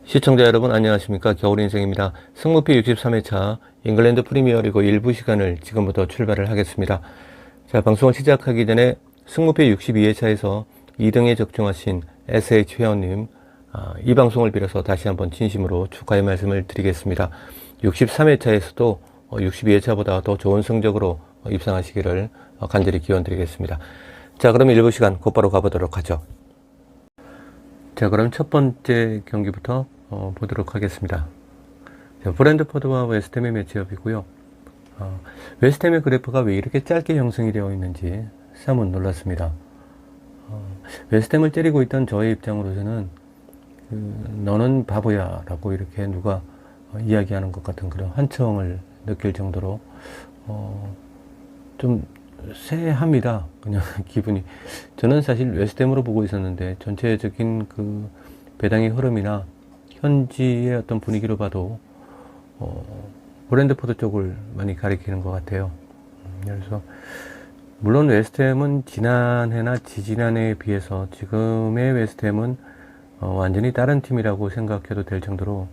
시청자 여러분 안녕하십니까. 겨울인생입니다. 승무피 63회차 잉글랜드 프리미어리그 일부 시간을 지금부터 출발을 하겠습니다. 자, 방송을 시작하기 전에 승무피 62회차에서 2등에 적중하신 SH 회원님, 이 방송을 빌어서 다시 한번 진심으로 축하의 말씀을 드리겠습니다. 63회차에서도 62회차보다 더 좋은 성적으로 입상하시기를 간절히 기원드리겠습니다. 자, 그럼 일부 시간 곧바로 가보도록 하죠. 자, 그럼 첫 번째 경기부터 보도록 하겠습니다. 자, 브랜트포드와 웨스트햄의 매치업이고요. 웨스트햄의 그래프가 왜 이렇게 짧게 형성이 되어 있는지 사뭇 놀랐습니다. 웨스트햄을 때리고 있던 저의 입장으로서는 너는 바보야 라고 이렇게 누가 이야기하는 것 같은 그런 환청을 느낄 정도로 좀 쎄합니다. 그냥 기분이. 저는 사실 웨스트햄으로 보고 있었는데 전체적인 그 배당의 흐름이나 현지의 어떤 분위기로 봐도 브랜트포드 쪽을 많이 가리키는 것 같아요. 그래서 물론 웨스트햄은 지난해나 지지난해에 비해서 지금의 웨스트햄은 완전히 다른 팀이라고 생각해도 될 정도로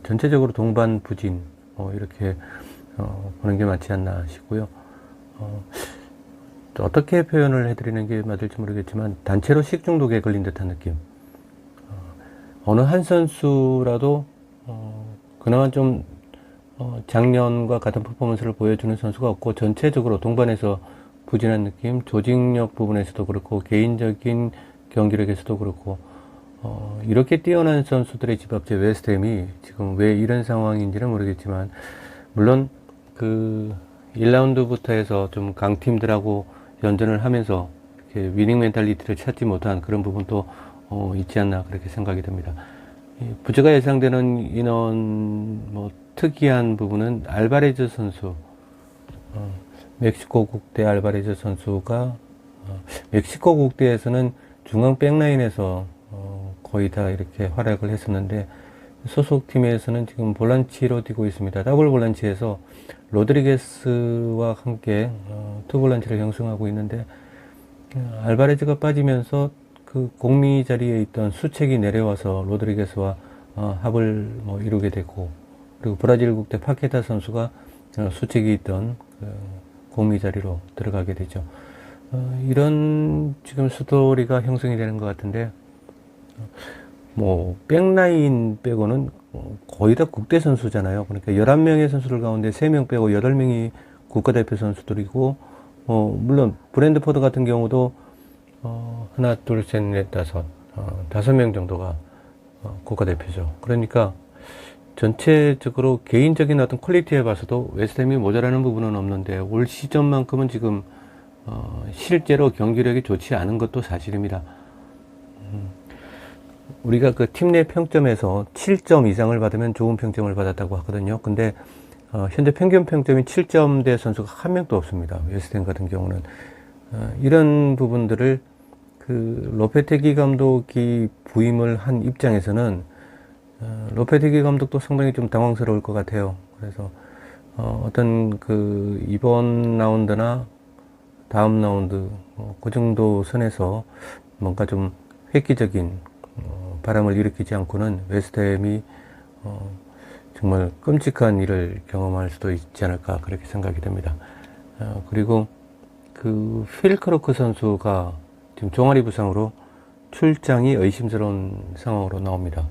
전체적으로 동반부진 이렇게 보는 게 맞지 않나 싶고요. 어떻게 표현을 해드리는 게 맞을지 모르겠지만 단체로 식중독에 걸린 듯한 느낌. 어느 한 선수라도 그나마 좀 작년과 같은 퍼포먼스를 보여주는 선수가 없고 전체적으로 동반해서 부진한 느낌, 조직력 부분에서도 그렇고 개인적인 경기력에서도 그렇고 이렇게 뛰어난 선수들의 집합체 웨스트햄이 지금 왜 이런 상황인지는 모르겠지만 물론 그 1라운드부터 해서 좀 강팀들하고 연전을 하면서 이렇게 위닝 멘탈리티를 찾지 못한 그런 부분도 있지 않나 그렇게 생각이 듭니다. 부재가 예상되는 인원 특이한 부분은 알바레즈 선수, 멕시코 국대 알바레즈 선수가 멕시코 국대에서는 중앙 백라인에서 거의 다 이렇게 활약을 했었는데 소속팀에서는 지금 볼란치로 뛰고 있습니다. 더블 볼란치에서 로드리게스와 함께 투 볼란치를 형성하고 있는데 알바레즈가 빠지면서 그 공미 자리에 있던 수책이 내려와서 로드리게스와 합을 이루게 되고 그리고 브라질 국대 파케타 선수가 수책이 있던 그 공미 자리로 들어가게 되죠. 이런 지금 스토리가 형성이 되는 것 같은데 백라인 빼고는 거의 다 국대 선수잖아요. 그러니까 11명의 선수들 가운데 3명 빼고 8명이 국가대표 선수들이고, 물론 브랜트포드 같은 경우도 하나, 둘, 셋, 넷, 다섯, 5명 정도가 국가대표죠. 그러니까 전체적으로 개인적인 어떤 퀄리티에 봐서도 웨스트햄이 모자라는 부분은 없는데 올 시즌만큼은 지금 실제로 경기력이 좋지 않은 것도 사실입니다. 우리가 그 팀 내 평점에서 7점 이상을 받으면 좋은 평점을 받았다고 하거든요. 근데 현재 평균 평점이 7점대 선수가 한 명도 없습니다. 웨스트햄 같은 경우는 이런 부분들을 그 로페테기 감독이 부임을 한 입장에서는 로페테기 감독도 상당히 좀 당황스러울 것 같아요. 그래서 어떤 그 이번 라운드나 다음 라운드 그 정도 선에서 뭔가 좀 획기적인 바람을 일으키지 않고는 웨스트햄이 정말 끔찍한 일을 경험할 수도 있지 않을까 그렇게 생각이 됩니다. 그리고 그 필 크로크 선수가 지금 종아리 부상으로 출장이 의심스러운 상황으로 나옵니다.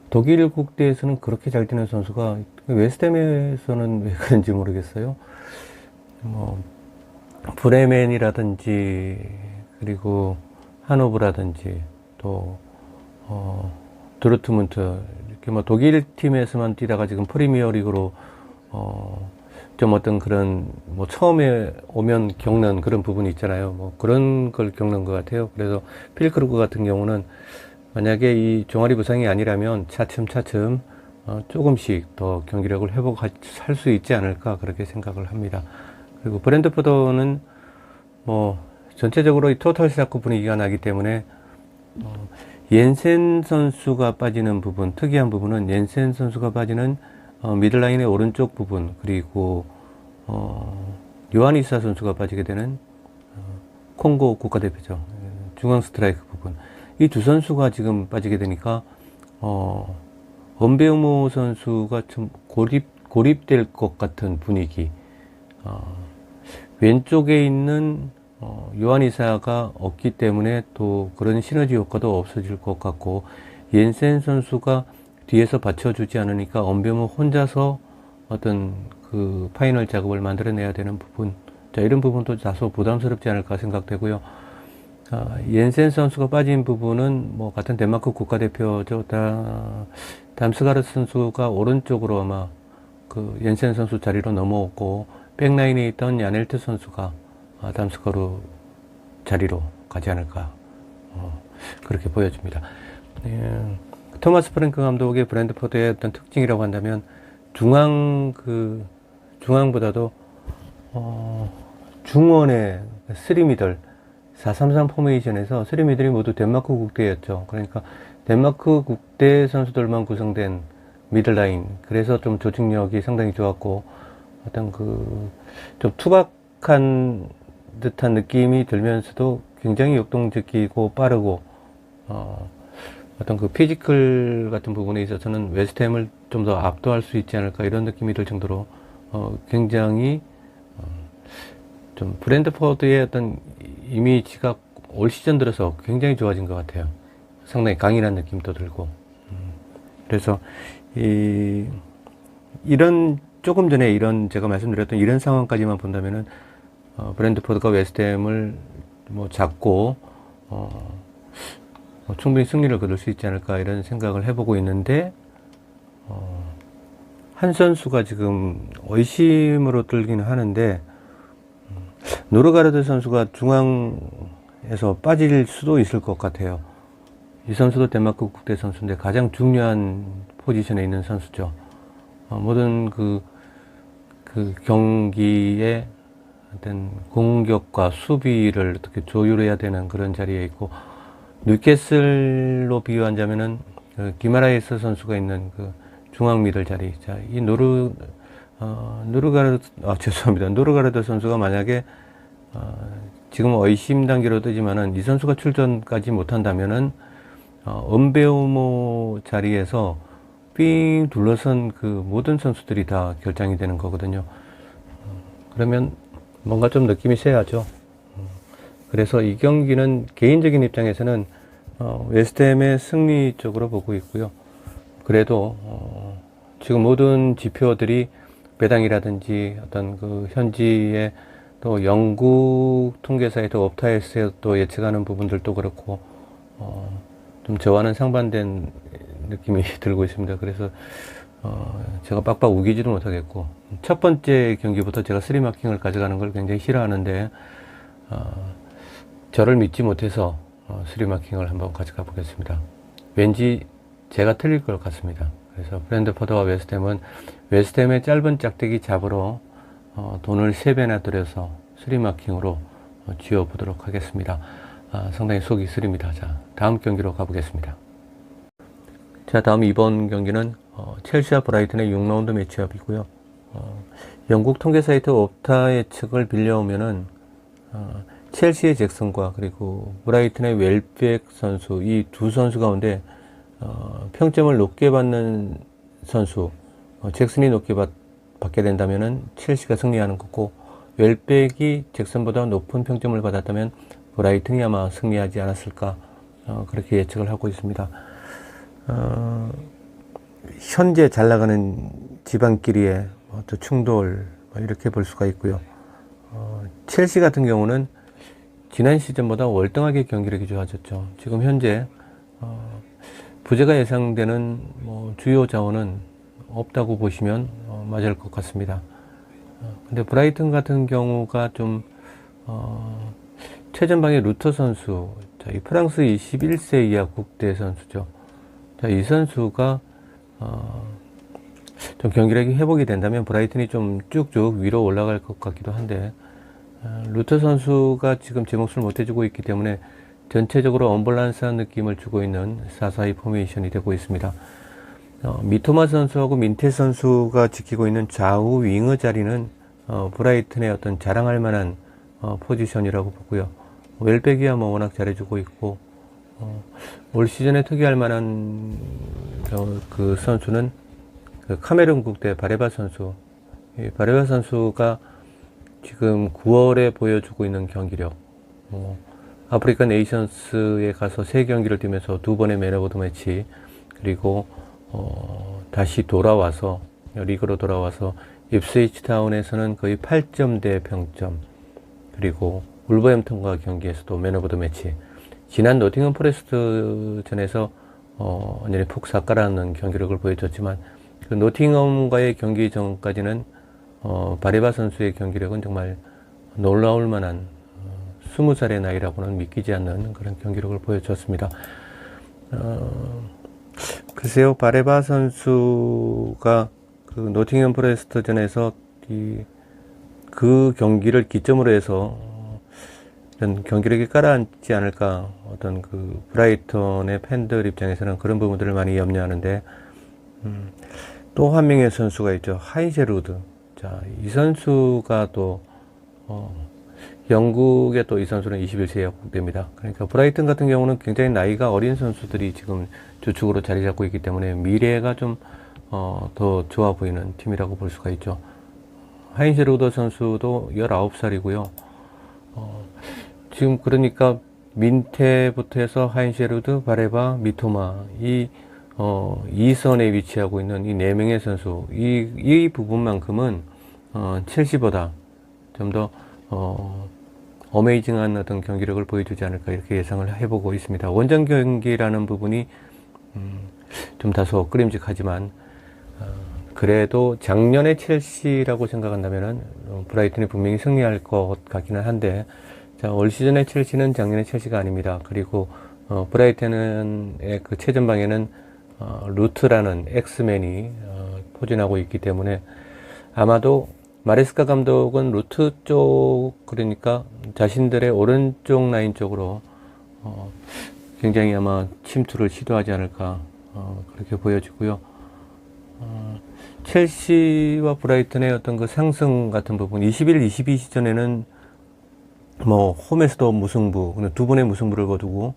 독일 국대에서는 그렇게 잘 뛰는 선수가 웨스트햄에서는 왜 그런지 모르겠어요. 브레멘이라든지 그리고 하노브라든지 또 도르트문트 이렇게 독일 팀에서만 뛰다가 지금 프리미어 리그로 좀 어떤 그런 처음에 오면 겪는 그런 부분이 있잖아요. 그런 걸 겪는 것 같아요. 그래서 필크루크 같은 경우는 만약에 이 종아리 부상이 아니라면 차츰차츰 조금씩 더 경기력을 회복할 수 있지 않을까 그렇게 생각을 합니다. 그리고 브랜트포드는 전체적으로 이 토탈 샤크 분위기가 나기 때문에 옌센 선수가 빠지는 부분, 특이한 부분은 옌센 선수가 빠지는 미들라인의 오른쪽 부분, 그리고 요하니사 선수가 빠지게 되는 콩고 국가대표죠. 중앙 스트라이크 부분. 이 두 선수가 지금 빠지게 되니까 엄배우모 선수가 좀 고립될 것 같은 분위기. 왼쪽에 있는 요한 이사가 없기 때문에 또 그런 시너지 효과도 없어질 것 같고, 옌센 선수가 뒤에서 받쳐주지 않으니까 엄배우모 혼자서 어떤 그 파이널 작업을 만들어내야 되는 부분, 자, 이런 부분도 다소 부담스럽지 않을까 생각되고요. 옌센 선수가 빠진 부분은 뭐 같은 덴마크 국가대표죠. 담스가르트 선수가 오른쪽으로 아마 그 옌센 선수 자리로 넘어오고, 백라인에 있던 야넬트 선수가 담스가르 자리로 가지 않을까, 그렇게 보여집니다. 토마스 프랭크 감독의 브랜트포드의 어떤 특징이라고 한다면 중앙보다도 중원의 3미들 4-3-3 포메이션에서 3미들이 모두 덴마크 국대였죠. 그러니까 덴마크 국대 선수들만 구성된 미들라인, 그래서 좀 조직력이 상당히 좋았고, 어떤 좀 투박한 듯한 느낌이 들면서도 굉장히 역동적이고 빠르고, 어떤 그 피지컬 같은 부분에 있어서는 웨스트햄을 좀 더 압도할 수 있지 않을까, 이런 느낌이 들 정도로 굉장히 좀 브랜트포드의 어떤 이미지가 올 시즌 들어서 굉장히 좋아진 것 같아요. 상당히 강인한 느낌도 들고. 그래서 이런 조금 전에 제가 말씀드렸던 이런 상황까지만 본다면은 브랜트포드가 웨스트햄을 뭐 잡고 충분히 승리를 거둘 수 있지 않을까, 이런 생각을 해보고 있는데, 한 선수가 지금 의심으로 들기는 하는데, 노르가르드 선수가 중앙에서 빠질 수도 있을 것 같아요. 이 선수도 덴마크 국대 선수인데 가장 중요한 포지션에 있는 선수죠. 모든 그 경기의 어떤 공격과 수비를 어떻게 조율해야 되는 그런 자리에 있고, 뉴캐슬로 비유한다면은 기마라이스 선수가 있는 그 중앙 미들 자리. 자, 이 노르가르드 선수가 만약에 지금 의심 단계로 뜨지만은 이 선수가 출전까지 못한다면은 엄베우모 자리에서 삥 둘러선 그 모든 선수들이 다 결장이 되는 거거든요. 그러면 뭔가 좀 느낌이 세야죠. 그래서 이 경기는 개인적인 입장에서는 웨스트햄의 승리 쪽으로 보고 있고요. 그래도 지금 모든 지표들이 배당이라든지 어떤 그 현지의 또 영국 통계 사이트 옵타에서 또 예측하는 부분들도 그렇고 좀 저와는 상반된 느낌이 들고 있습니다. 그래서 제가 빡빡 우기지도 못하겠고, 첫 번째 경기부터 제가 스리마킹을 가져가는 걸 굉장히 싫어하는데 저를 믿지 못해서 스리마킹을 한번 가져가 보겠습니다. 왠지 제가 틀릴 것 같습니다. 그래서 브랜트포드와 웨스트햄의 짧은 짝대기 잡으러 돈을 3배나 들여서 스리마킹으로 쥐어보도록 하겠습니다. 상당히 속이 쓰립니다. 자, 다음 경기로 가보겠습니다. 자, 다음 이번 경기는 첼시와 브라이튼의 6라운드 매치업이고요. 영국 통계 사이트 옵타 예측을 빌려오면은 첼시의 잭슨과 그리고 브라이튼의 웰백 선수, 이 두 선수 가운데 평점을 높게 받는 선수, 잭슨이 높게 받게 된다면은 첼시가 승리하는 거고, 웰백이 잭슨보다 높은 평점을 받았다면 브라이튼이 아마 승리하지 않았을까, 그렇게 예측을 하고 있습니다. 현재 잘 나가는 지방끼리의 또 충돌, 이렇게 볼 수가 있고요. 첼시 같은 경우는 지난 시즌보다 월등하게 경기력이 좋아졌죠. 지금 현재 부재가 예상되는 주요 자원은 없다고 보시면 맞을 것 같습니다. 근데 브라이튼 같은 경우가 좀 최전방의 루터 선수, 자, 이 프랑스 21세 이하 국대 선수죠. 자, 이 선수가 좀 경기력이 회복이 된다면 브라이튼이 좀 쭉쭉 위로 올라갈 것 같기도 한데, 루터 선수가 지금 제 몫을 못해주고 있기 때문에 전체적으로 언밸런스한 느낌을 주고 있는 4-4-2 포메이션이 되고 있습니다. 미토마 선수하고 민테 선수가 지키고 있는 좌우 윙어 자리는 브라이튼의 어떤 자랑할 만한 포지션이라고 보고요. 웰백이야 워낙 잘해주고 있고, 올 시즌에 특이할 만한 그 선수는 그 카메룬 국대 바레바 선수. 이 바레바 선수가 지금 9월에 보여주고 있는 경기력. 아프리카 네이션스에 가서 3경기를 뛰면서 2번의 맨 오브 더 매치, 그리고 다시 돌아와서 리그로 돌아와서 입스위치 타운에서는 거의 8점대 평점, 그리고 울버햄튼과 경기에서도 맨 오브 더 매치. 지난 노팅엄 포레스트 전에서 완전히 푹 삭가라는 경기력을 보여줬지만, 그 노팅엄과의 경기 전까지는 바레바 선수의 경기력은 정말 놀라울 만한 20살의 나이라고는 믿기지 않는 그런 경기력을 보여줬습니다. 글쎄요, 바레바 선수가 그 노팅엄 포레스트 전에서 그 경기를 기점으로 해서 이런 경기력이 깔아앉지 않을까, 어떤 그 브라이턴의 팬들 입장에서는 그런 부분들을 많이 염려하는데, 또 한 명의 선수가 있죠. 하이제루드. 자, 이 선수가 또 영국의 또 이 선수는 21세에 합국됩니다. 그러니까 브라이튼 같은 경우는 굉장히 나이가 어린 선수들이 지금 주축으로 자리 잡고 있기 때문에 미래가 좀 더 좋아 보이는 팀이라고 볼 수가 있죠. 하인제루더 선수도 19살이고요. 지금 그러니까 민테부터 해서 하인제루드, 바레바, 미토마, 이 2선에 위치하고 있는 이 4명의 선수, 이 부분만큼은 첼시보다 좀 더 어메이징한 어떤 경기력을 보여주지 않을까, 이렇게 예상을 해보고 있습니다. 원정 경기라는 부분이 좀 다소 끄림직하지만, 그래도 작년의 첼시라고 생각한다면은 브라이튼이 분명히 승리할 것 같기는 한데, 자, 올 시즌의 첼시는 작년의 첼시가 아닙니다. 그리고 브라이튼의 그 최전방에는 루트라는 엑스맨이 포진하고 있기 때문에, 아마도 마레스카 감독은 루트 쪽, 그러니까 자신들의 오른쪽 라인 쪽으로 굉장히 아마 침투를 시도하지 않을까, 그렇게 보여지고요. 첼시와 브라이튼의 어떤 그 상승 같은 부분, 21, 22 시즌에는 뭐 홈에서도 무승부, 2번의 무승부를 거두고,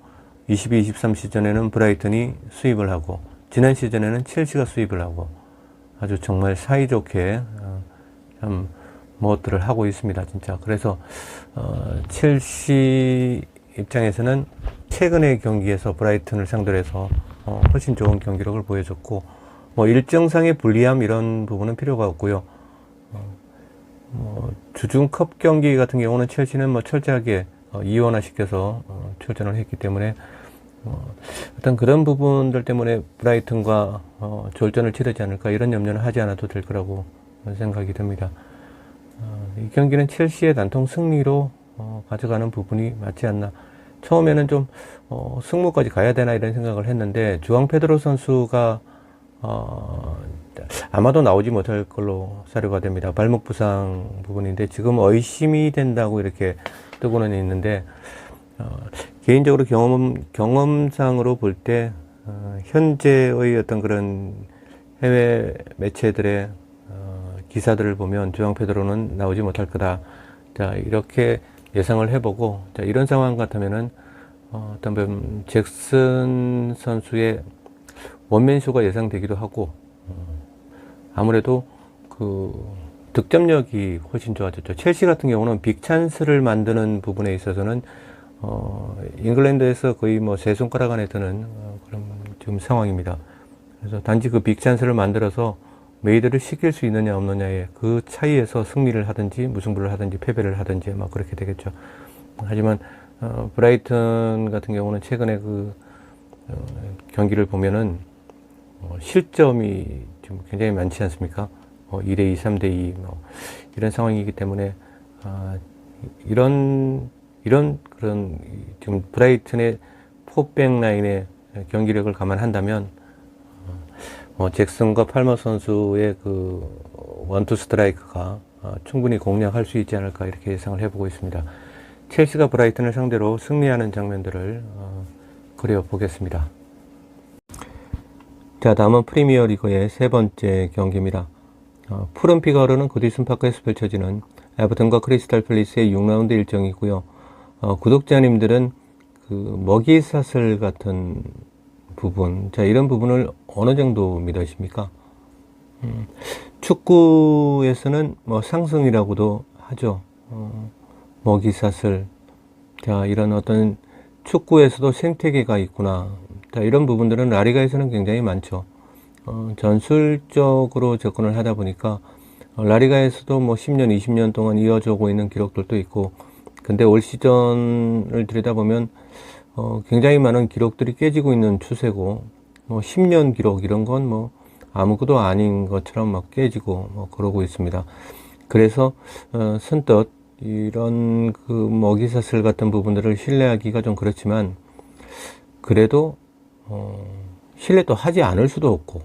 22, 23 시즌에는 브라이튼이 수입을 하고, 지난 시즌에는 첼시가 수입을 하고, 아주 정말 사이좋게 참 무엇들을 하고 있습니다, 진짜. 그래서 첼시 입장에서는 최근의 경기에서 브라이튼을 상대로 해서 훨씬 좋은 경기력을 보여줬고, 뭐 일정상의 불리함 이런 부분은 필요가 없고요. 주중컵 경기 같은 경우는 첼시는 뭐 철저하게 이원화 시켜서 출전을 했기 때문에, 어떤 그런 부분들 때문에 브라이튼과 졸전을 치르지 않을까, 이런 염려는 하지 않아도 될 거라고 생각이 듭니다. 이 경기는 첼시의 단통 승리로 가져가는 부분이 맞지 않나. 처음에는 좀 승부까지 가야 되나 이런 생각을 했는데, 주앙 페드로 선수가 아마도 나오지 못할 걸로 사료가 됩니다. 발목 부상 부분인데, 지금 의심이 된다고 이렇게 뜨고는 있는데, 개인적으로 경험상으로 볼 때 현재의 어떤 그런 해외 매체들의 기사들을 보면 주앙 페드로는 나오지 못할 거다. 자, 이렇게 예상을 해보고, 자, 이런 상황 같으면은 어떤 잭슨 선수의 원맨쇼가 예상되기도 하고, 아무래도 그 득점력이 훨씬 좋아졌죠. 첼시 같은 경우는 빅찬스를 만드는 부분에 있어서는 잉글랜드에서 거의 뭐 세 손가락 안에 드는 그런 지금 상황입니다. 그래서 단지 그 빅찬스를 만들어서 메이드를 시킬 수 있느냐 없느냐의 그 차이에서 승리를 하든지 무승부를 하든지 패배를 하든지 막 그렇게 되겠죠. 하지만 브라이튼 같은 경우는 최근에 그 경기를 보면은 실점이 지금 굉장히 많지 않습니까? 2대2, 3대2 뭐 이런 상황이기 때문에 이런 그런 지금 브라이튼의 포백 라인의 경기력을 감안한다면 잭슨과 팔머 선수의 그 원투 스트라이크가 충분히 공략할 수 있지 않을까, 이렇게 예상을 해보고 있습니다. 첼시가 브라이튼을 상대로 승리하는 장면들을 그려보겠습니다. 자, 다음은 프리미어 리그의 세 번째 경기입니다. 푸른 피가 흐르는 고디슨 파크에서 펼쳐지는 에버턴과 크리스탈 팰리스의 6라운드 일정이고요. 구독자님들은 그 먹이사슬 같은 부분, 자, 이런 부분을 어느 정도 믿으십니까? 축구에서는 뭐 상승이라고도 하죠. 먹이사슬. 자, 이런 어떤 축구에서도 생태계가 있구나. 자, 이런 부분들은 라리가에서는 굉장히 많죠. 전술적으로 접근을 하다 보니까 라리가에서도 뭐 10년, 20년 동안 이어져 오고 있는 기록들도 있고, 근데 올 시즌을 들여다보면 굉장히 많은 기록들이 깨지고 있는 추세고, 뭐 10년 기록 이런 건 뭐 아무것도 아닌 것처럼 막 깨지고 뭐 그러고 있습니다. 그래서 선뜻 이런 그 먹이사슬 같은 부분들을 신뢰하기가 좀 그렇지만, 그래도 신뢰도 하지 않을 수도 없고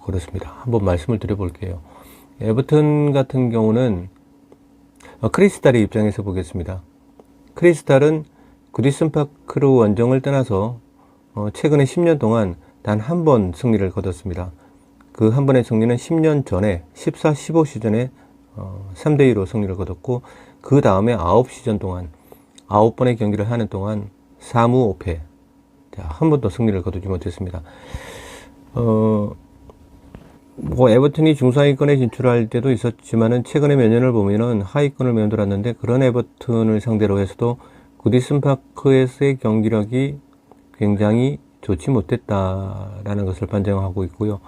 그렇습니다. 한번 말씀을 드려볼게요. 에버튼 같은 경우는 크리스탈의 입장에서 보겠습니다. 크리스탈은 구디슨 파크로 원정을 떠나서 최근에 10년 동안 단 한 번 승리를 거뒀습니다. 그 한 번의 승리는 10년 전에 14, 15 시즌에 3대2로 승리를 거뒀고, 그 다음에 9시즌 동안 9번의 경기를 하는 동안 4무 5패, 한 번도 승리를 거두지 못했습니다. 뭐 에버튼이 중상위권에 진출할 때도 있었지만은 최근에 몇 년을 보면은 하위권을 면돌았는데, 그런 에버튼을 상대로 해서도 구디슨 파크에서의 경기력이 굉장히 좋지 못했다라는 것을 판정하고 있고요.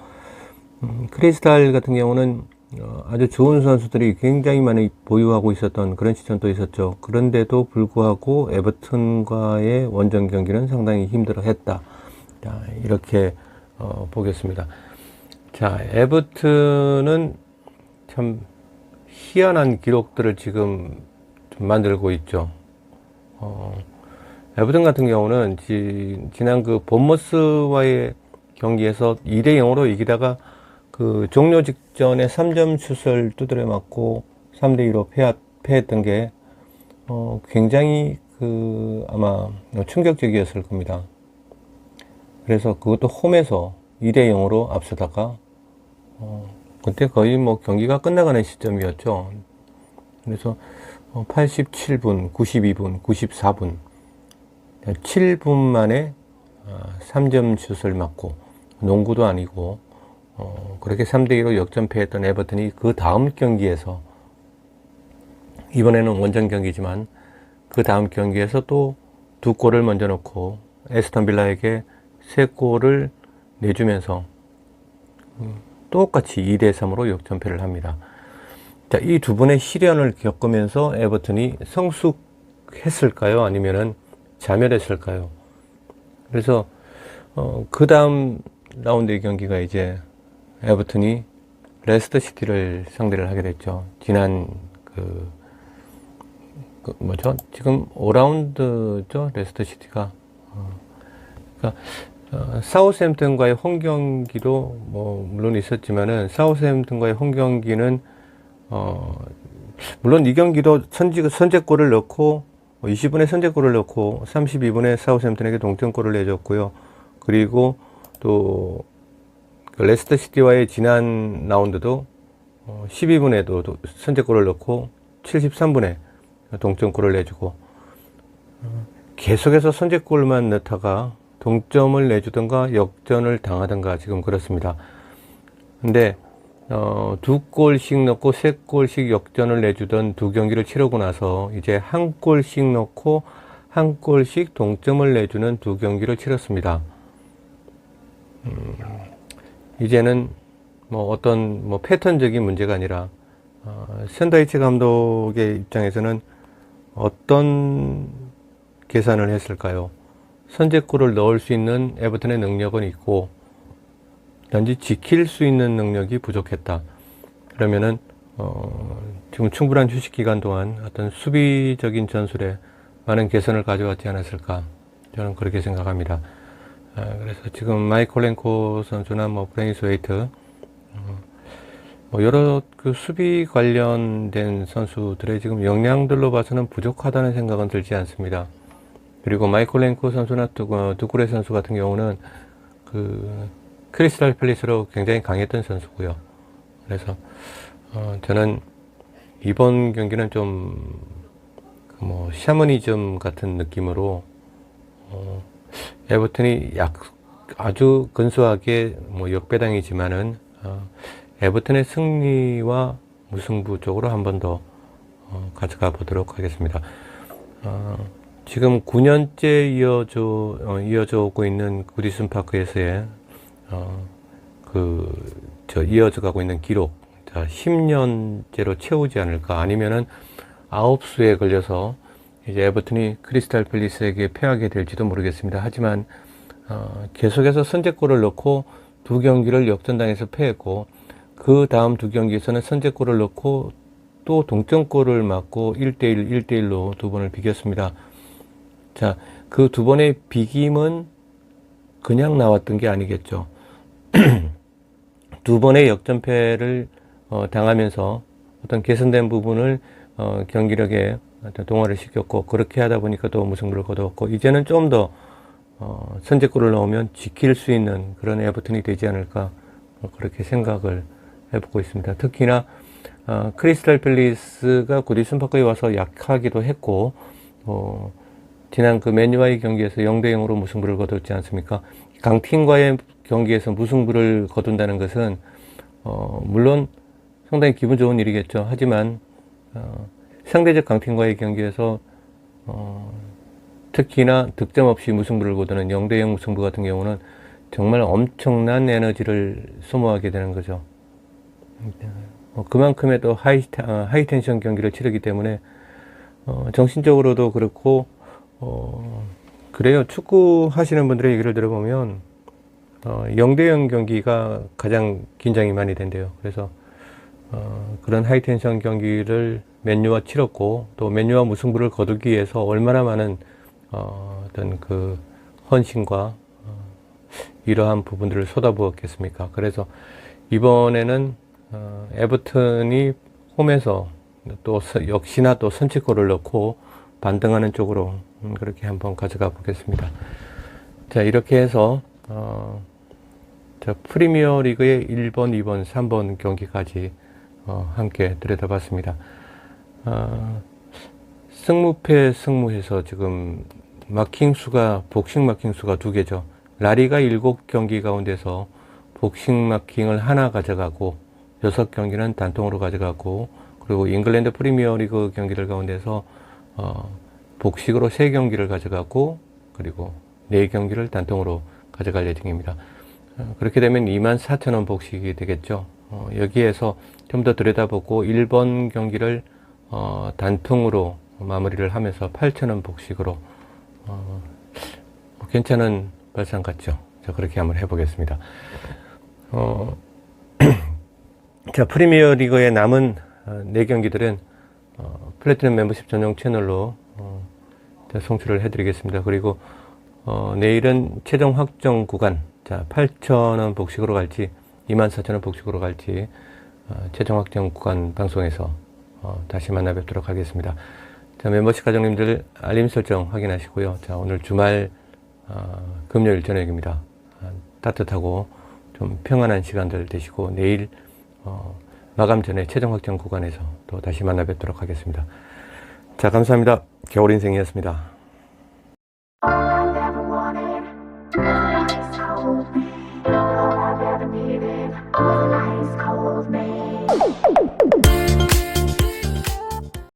크리스탈 같은 경우는 아주 좋은 선수들이 굉장히 많이 보유하고 있었던 그런 시즌도 있었죠. 그런데도 불구하고 에버튼과의 원정 경기는 상당히 힘들어했다. 자, 이렇게 보겠습니다. 자, 에버튼은 참 희한한 기록들을 지금 좀 만들고 있죠. 에버튼 같은 경우는 지난 그 본머스와의 경기에서 2대 0으로 이기다가 그 종료 직전에 3점 슛을 두드려 맞고 3대 2로 패했던 게 굉장히 그 아마 충격적이었을 겁니다. 그래서 그것도 홈에서 2대 0으로 앞서다가 그때 거의 뭐 경기가 끝나가는 시점이었죠. 그래서 87분, 92분, 94분 7분 만에 3점 슛을 맞고, 농구도 아니고 그렇게 3대2로 역전패했던 에버튼이 그 다음 경기에서, 이번에는 원정 경기지만 그 다음 경기에서 또 2골을 먼저 넣고 에스턴 빌라에게 3골을 내주면서 똑같이 2대 3으로 역전패를 합니다. 자, 이 두 분의 시련을 겪으면서 에버튼이 성숙했을까요? 아니면은 자멸했을까요? 그래서 그 다음 라운드의 경기가 이제 에버튼이 레스터 시티를 상대를 하게 됐죠. 지난 뭐죠? 지금 5라운드죠, 레스터 시티가. 그러니까 사우스햄튼과의 홈 경기도 뭐 물론 있었지만은, 사우스햄튼과의 홈 경기는 물론 이 경기도 선제골을 넣고 20분에 선제골을 넣고 32분에 사우스햄튼에게 동점골을 내줬고요. 그리고 또 레스터 시티와의 지난 라운드도 12분에도 선제골을 넣고 73분에 동점골을 내주고, 계속해서 선제골만 넣다가 동점을 내주던가 역전을 당하던가 지금 그렇습니다. 근데 2골씩 넣고 3골씩 역전을 내주던 두 경기를 치르고 나서 이제 1골씩 넣고 1골씩 동점을 내주는 두 경기를 치렀습니다. 이제는 뭐 어떤 뭐 패턴적인 문제가 아니라 샌더이치 감독의 입장에서는 어떤 계산을 했을까요? 선제골을 넣을 수 있는 에버튼의 능력은 있고 단지 지킬 수 있는 능력이 부족했다. 그러면은 지금 충분한 휴식 기간 동안 어떤 수비적인 전술에 많은 개선을 가져왔지 않았을까, 저는 그렇게 생각합니다. 그래서 지금 마이콜렌코 선수나 뭐 브레이스 웨이트, 뭐 여러 그 수비 관련된 선수들의 지금 역량들로 봐서는 부족하다는 생각은 들지 않습니다. 그리고 마이콜렌코 선수나 두쿠레 선수 같은 경우는 그 크리스탈 팰리스로 굉장히 강했던 선수고요. 그래서 저는 이번 경기는 좀 뭐 샤머니즘 같은 느낌으로 에버튼이 아주 근소하게 뭐 역배당이지만은 에버튼의 승리와 무승부 쪽으로 한 번 더 가져가 보도록 하겠습니다. 지금 9년째 이어져 오고 있는 구디슨 파크에서의 이어져 가고 있는 기록, 10년째로 채우지 않을까, 아니면은 9수에 걸려서 이제 에버튼이 크리스탈 팰리스에게 패하게 될지도 모르겠습니다. 하지만 계속해서 선제골을 넣고 두 경기를 역전당해서 패했고, 그 다음 두 경기에서는 선제골을 넣고 또 동점골을 맞고 1대1, 1대1로 두 번을 비겼습니다. 자, 그 두 번의 비김은 그냥 나왔던 게 아니겠죠. 두 번의 역전패를 당하면서 어떤 개선된 부분을 경기력에 동화를 시켰고, 그렇게 하다 보니까 또 무승부를 거두었고, 이제는 좀 더 선제골을 넣으면 지킬 수 있는 그런 에버튼이 되지 않을까, 그렇게 생각을 해보고 있습니다. 특히나 크리스탈 팰리스가 구디슨 파크에 와서 약하기도 했고, 지난 그 맨유와의 경기에서 0대0으로 무승부를 거뒀지 않습니까? 강팀과의 경기에서 무승부를 거둔다는 것은 물론 상당히 기분 좋은 일이겠죠. 하지만 상대적 강팀과의 경기에서 특히나 득점 없이 무승부를 거두는 0대0 무승부 같은 경우는 정말 엄청난 에너지를 소모하게 되는 거죠. 그만큼의 또 하이텐션 경기를 치르기 때문에 정신적으로도 그렇고, 그래요. 축구 하시는 분들의 얘기를 들어보면 0대0 경기가 가장 긴장이 많이 된대요. 그래서 그런 하이텐션 경기를 맨유와 치렀고, 또 맨유와 무승부를 거두기 위해서 얼마나 많은 어떤 그 헌신과 이러한 부분들을 쏟아부었겠습니까? 그래서 이번에는 에버튼이 홈에서 또 역시나 또 선취골을 넣고 반등하는 쪽으로 그렇게 한번 가져가 보겠습니다. 자, 이렇게 해서 프리미어 리그의 1번, 2번, 3번 경기까지 함께 들여다봤습니다. 승무패 승무해서 지금 복싱 마킹 수가 2개죠. 라리가 7경기 가운데서 복싱 마킹을 하나 가져가고 6경기는 단통으로 가져가고, 그리고 잉글랜드 프리미어 리그 경기들 가운데서 복식으로 3경기를 가져가고, 그리고 4경기를 단통으로 가져갈 예정입니다. 그렇게 되면 24,000원 복식이 되겠죠. 여기에서 좀 더 들여다보고 1번 경기를 단통으로 마무리를 하면서 8,000원 복식으로 괜찮은 발상 같죠. 자, 그렇게 한번 해보겠습니다. 자, 프리미어 리그의 남은 4경기들은 플래티넘 멤버십 전용 채널로 송출을 해드리겠습니다. 그리고 내일은 최종 확정 구간, 자, 8,000원 복식으로 갈지 24,000원 복식으로 갈지 최종 확정 구간 방송에서 다시 만나 뵙도록 하겠습니다. 자, 멤버십 가족님들 알림 설정 확인하시고요. 자, 오늘 주말 금요일 저녁입니다. 따뜻하고 좀 평안한 시간들 되시고, 내일 마감 전에 최종 확정 구간에서 또 다시 만나 뵙도록 하겠습니다. 자, 감사합니다. 겨울인생이었습니다. All I've ever wanted, ice cold me. All I've ever needed was an ice cold me.